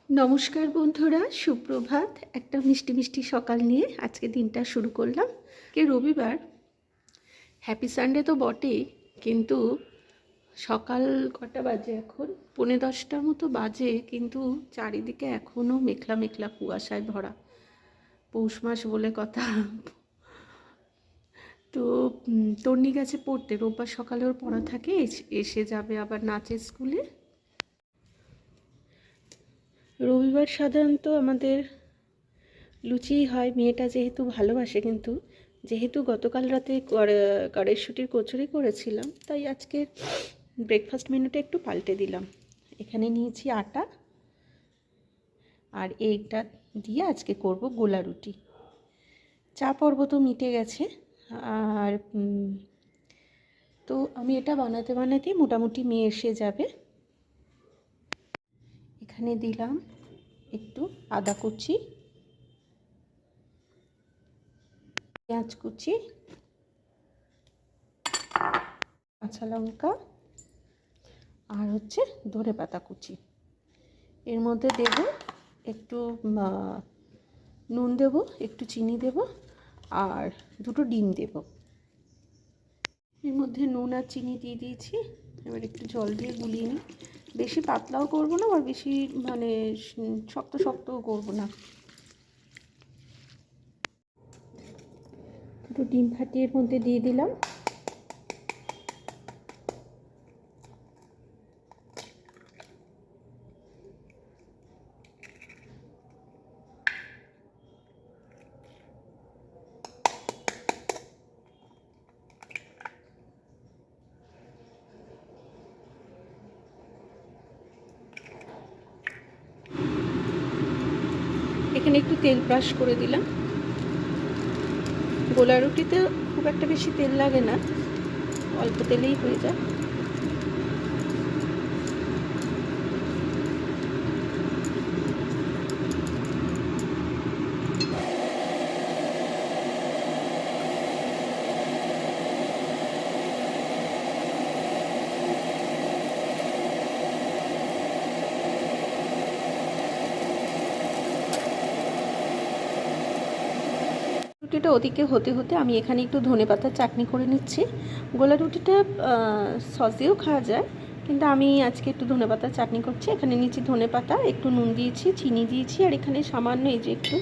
নমস্কার বন্ধুরা, সুপ্রভাত। একটা মিষ্টি মিষ্টি সকাল নিয়ে আজকে দিনটা শুরু করলাম। রবিবার, হ্যাপি সানডে তো বটেই, কিন্তু সকাল কটা বাজে এখন? 9:45 মতো বাজে, কিন্তু চারিদিকে এখনও মেঘলা মেঘলা কুয়াশায় ভরা। পৌষ মাস বলে কথা। তো তন্নি গেছে পড়তে, রোববার সকালে ওর পড়া থাকে, এসে যাবে আবার নাচের স্কুলে। রবিবার সাধারণত আমাদের লুচিই হয়। মেয়েটা যেহেতু ভালোবাসে, কিন্তু যেহেতু গতকাল রাতে কড়াইশুঁটির কচুরি করেছিলাম, তাই আজকে ব্রেকফাস্ট মেনুটা একটু পাল্টে দিলাম। এখানে নিয়েছি আটা, আর এইটা দিয়ে আজকে করব গোলা রুটি। চা পর্ব তো মিটে গেছে, আর তো আমি এটা বানাতে বানাতেই মোটামুটি মেয়ে এসে যাবে। এখানে দিলাম একটু আদা কুচি, পেঁয়াজ কুচি, কাঁচা লঙ্কা, আর হচ্ছে ধনেপাতা কুচি। এর মধ্যে দেব একটু নুন, দেব একটু চিনি, দেব আর দুটো ডিম দেব। এর মধ্যে নুন আর চিনি দিয়ে দিয়েছি। এবার একটু জল দিয়ে গুলিয়ে নিই। বেশি পাতলাও করব না, আর বেশি শক্ত শক্তও করব না। দুটো ডিম ফাটিয়ে এর মধ্যে দিয়ে দিলাম। এখানে একটু তেল ব্রাশ করে দিলাম। গোলা রুটিতে খুব একটা বেশি তেল লাগে না, অল্প তেলেই হয়ে যায়। রুটিটা ওদিকে হতে হতে আমি এখানে একটু ধনেপাতার চাটনি করে নিচ্ছি। গোলা রুটিটা সস দিয়েও খাওয়া যায়, কিন্তু আমি আজকে একটু ধনেপাতার চাটনি করছি। এখানে নিচ্ছি ধনেপাতা, একটু নুন দিয়েছি, চিনি দিয়েছি, আর এখানে সামান্য এই যে একটু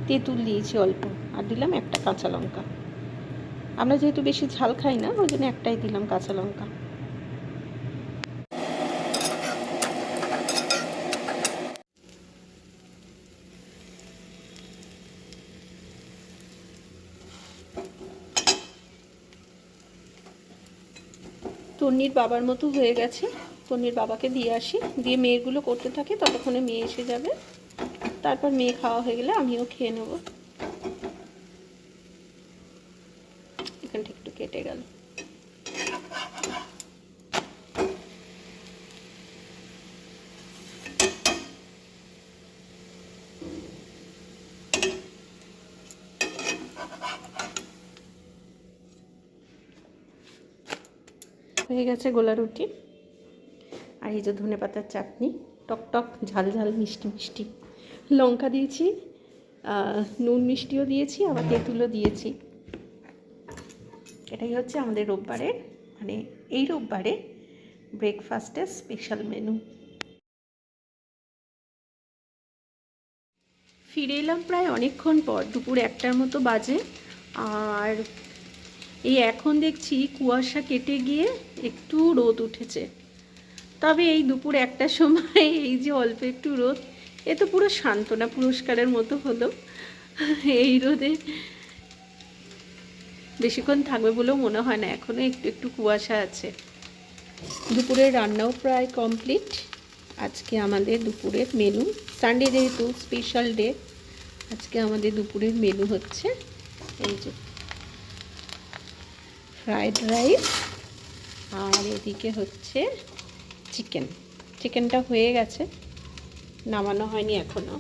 তেঁতুল দিয়েছি অল্প, আর দিলাম একটা কাঁচা লঙ্কা। আমরা যেহেতু বেশি ঝাল খাই না, ওই জন্য একটাই দিলাম কাঁচা লঙ্কা। তন্নির বাবার মতো হয়ে গেছে। তন্নির বাবাকে দিয়ে আসি, দিয়ে মেয়েগুলো করতে থাকে, ততক্ষণে মেয়ে এসে যাবে। তারপর মেয়ে খাওয়া হয়ে গেলে আমিও খেয়ে নেব। এখানটা একটু কেটে গেল। হয়ে গেছে গোলা রুটি। আর এই যে ধনেপাতার চাটনি, টক টক ঝাল ঝাল মিষ্টি মিষ্টি। লঙ্কা দিয়েছি, নুন মিষ্টিও দিয়েছি, আবার তেঁতুলও দিয়েছি। এটাই হচ্ছে আমাদের রোববারের, মানে এই রোববারে ব্রেকফাস্টের স্পেশাল মেনু। ফিরে এলাম প্রায় অনেকক্ষণ পর, দুপুর 1টার মতো বাজে। আর এই এখন দেখছি কুয়াশা কেটে গিয়ে একটু রোদ উঠেছে। তবে এই দুপুর 1টার সময় এই যে অল্প একটু রোদ, এ তো পুরো সান্ত্বনা পুরস্কারের মতো হলো। এই রোদে বেশিক্ষণ থাকবে বলেও মনে হয় না, এখনও একটু একটু কুয়াশা আছে। দুপুরের রান্নাও প্রায় কমপ্লিট। আজকে আমাদের দুপুরের মেনু, সানডে যেহেতু স্পেশাল ডে, আজকে আমাদের দুপুরের মেনু হচ্ছে এই যে ফ্রাইড রাইস, আর এদিকে হচ্ছে চিকেনটা হয়ে গেছে, নামানো হয়নি এখনো।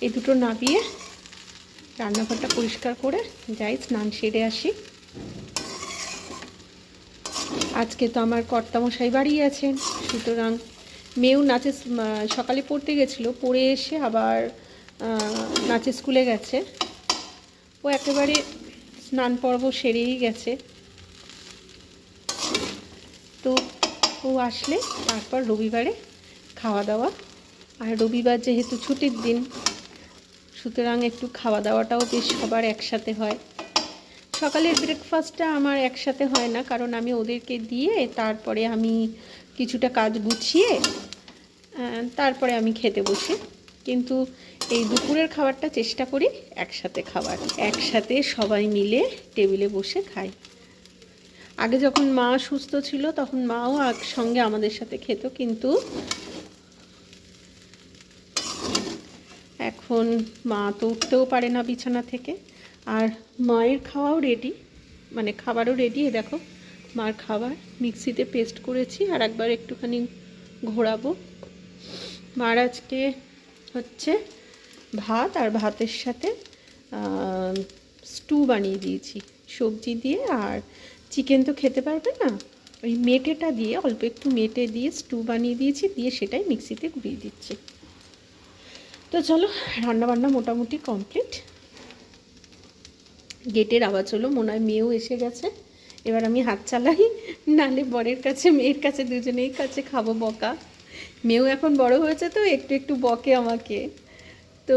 এই দুটো নাবিয়ে রান্নাঘরটা পরিষ্কার করে যাই, স্নান সেরে আসি। আজকে তো আমার কর্তামশাই বাড়ি আছেন, সুতরাং মেয়েও নাচে সকালে পড়তে গেছিলো, পড়ে এসে আবার নাচের স্কুলে গেছে। ও একেবারে স্নান পর্ব সেরেই গেছে। তো ও আসলে তারপর রবিবারে খাওয়া দাওয়া, আর রবিবার যেহেতু ছুটির দিন, সুতরাং একটু খাওয়া দাওয়াটাও বেশ সবার একসাথে হয়। সকালের ব্রেকফাস্টটা আমার একসাথে হয় না, কারণ আমি ওদেরকে দিয়ে তারপরে আমি কিছুটা কাজ গুছিয়ে তারপরে আমি খেতে বসি। কিন্তু এই দুপুরের খাবারটা চেষ্টা করি একসাথে খাবার, একসাথে সবাই মিলে টেবিলে বসে খাই। আগে যখন মা সুস্থ ছিল তখন মাও একসঙ্গে আমাদের সাথে খেত, কিন্তু এখন মা তো উঠতেও পারে না বিছানা থেকে। আর মায়ের খাওয়াও রেডি, মানে খাবারও রেডি। দেখো মার খাবার মিক্সিতে পেস্ট করেছি, আর একবার একটুখানি ঘোরাবো। মার আজকে হচ্ছে ভাত, আর ভাতের সাথে স্টু বানিয়ে দিয়েছি সবজি দিয়ে। আর চিকেন তো খেতে পারবে না, ওই মেটেটা দিয়ে, অল্প একটু মেটে দিয়ে স্টু বানিয়ে দিয়েছি, দিয়ে সেটাই মিক্সিতে ঘুরিয়ে দিচ্ছি। তো চলো, রান্নাবান্না মোটামুটি কমপ্লিট। গেটের আওয়াজ হলো, মনে হয় মেয়েও এসে গেছে। এবার আমি হাত চালাই, নালে বরের কাছে মেয়ের কাছে দুজনেই কাছে খাবো বকা। মেয়েও এখন বড় হয়েছে তো একটু একটু বকে আমাকে। তো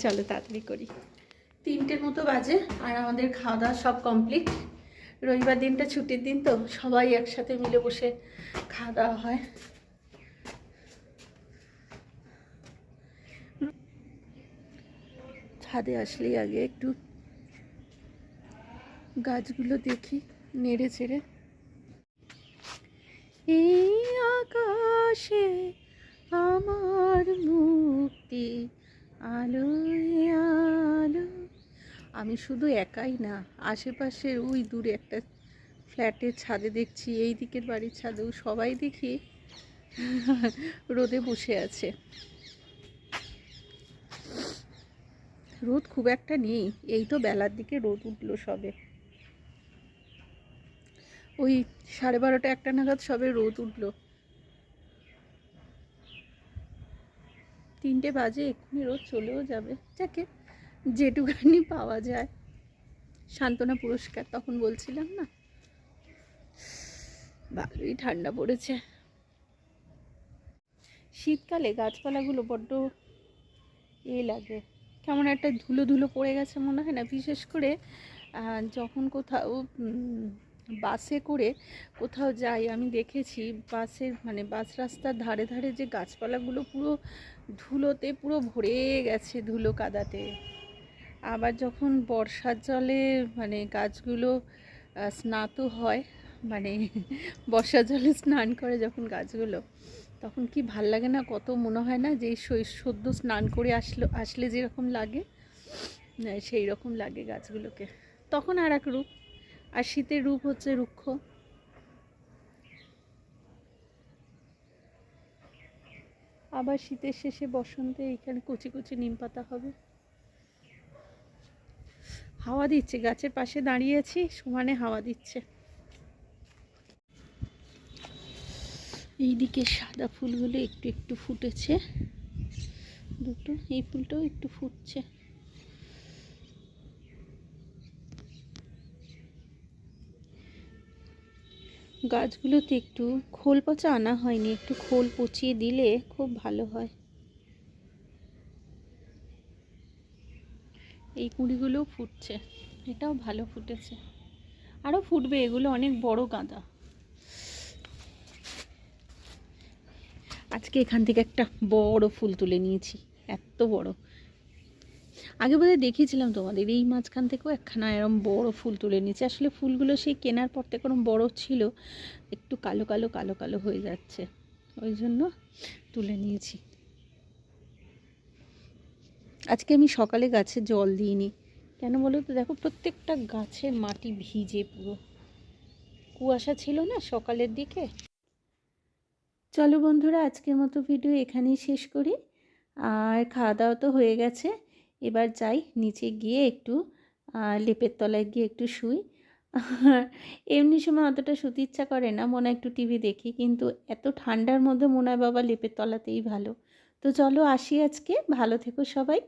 চলো তাড়াতাড়ি করি। 3টের মতো বাজে, আর আমাদের খাওয়া দাওয়া সব কমপ্লিট। রবিবার দিনটা ছুটির দিন, তো সবাই একসাথে মিলে বসে খাওয়া দাওয়া হয়। ছাদে আসলেই আগে একটু গাছগুলো দেখি নেড়ে চেড়ে। এই আকাশে আমার মুক্তি, আলো আলো। আমি শুধু একাই না, আশেপাশের ওই দূরে একটা ফ্ল্যাটের ছাদে দেখছি, এই দিকের বাড়ির ছাদেও সবাই দেখি রোদে বসে আছে। রোদ খুব একটা নেই, এই তো বেলার দিকে রোদ উঠলো সবে, ওই 12:30 1টা নাগাদ সবে রোদ উঠলো। 3টে বাজে, এক্ষুনি রোদ চলেও যাবে। যাকে যেটুখানি পাওয়া যায়, সান্ত্বনা পুরস্কার তখন বলছিলাম না। ভালোই ঠান্ডা পড়েছে। শীতকালে গাছপালাগুলো বড্ড লাগে, কেমন একটা ধুলো ধুলো পড়ে গেছে মনে হয় না? বিশেষ করে যখন কোথাও বাসে করে কোথাও যাই, আমি দেখেছি বাসের মানে বাস রাস্তার ধারে ধারে যে গাছপালাগুলো পুরো ধুলোতে পুরো ভরে গেছে, ধুলো কাদাতে। আবার যখন বর্ষার জলে মানে গাছগুলো স্নাত হয়, মানে বর্ষার জলে স্নান করে যখন গাছগুলো, তখন কি ভাল লাগে না? কত মনে হয় না যে সদ্য স্নান করে আসলে যেরকম লাগে, সেই রকম লাগে গাছগুলোকে। তখন আর এক রূপ, আর শীতের রূপ হচ্ছে রুক্ষ। আবার শীতের শেষে বসন্তে এইখানে কচি কচি নিম পাতা হবে। হাওয়া দিচ্ছে, গাছের পাশে দাঁড়িয়ে আছি, সমানে হাওয়া দিচ্ছে। এইদিকে সাদা ফুলগুলো একটু একটু ফুটেছে, দুটো, এই ফুলটাও একটু ফুটছে। গাছগুলোতে একটু খোল পচা আনা হয়নি, একটু খোল পচিয়ে দিলে খুব ভালো হয়। এই কুঁড়িগুলোও ফুটছে, এটাও ভালো ফুটেছে, আরও ফুটবে, এগুলো অনেক বড় গাঁদা। আজকে এখান থেকে একটা বড় ফুল তুলে নিয়েছি, এত বড়। আগে বোধহয় দেখিয়েছিলাম তোমাদের, এই মাঝখান থেকেও একখানা এরকম বড় ফুল তুলে নিয়েছি। আসলে ফুলগুলো সেই কেনার পর থেকে এরকম বড় ছিল, একটু কালো কালো কালো কালো হয়ে যাচ্ছে, ওই জন্য তুলে নিয়েছি। আজকে আমি সকালে গাছে জল দিইনি, কেন বলো তো? দেখো প্রত্যেকটা গাছের মাটি ভিজে, পুরো কুয়াশা ছিল না সকালের দিকে। চলো বন্ধুরা, আজকের মতো ভিডিও এখানেই শেষ করি। আর খাওয়া দাওয়া তো হয়ে গেছে, এবার যাই নিচে গিয়ে একটু লেপের তলায় গিয়ে একটু শুই। আর এমনি সময় অতটা শুতে ইচ্ছা করে না, মনে হয় একটু টিভি দেখি, কিন্তু এত ঠান্ডার মধ্যে মনে হয় বাবা লেপের তলাতেই ভালো। তো চলো আসি আজকে, ভালো থেকো সবাই।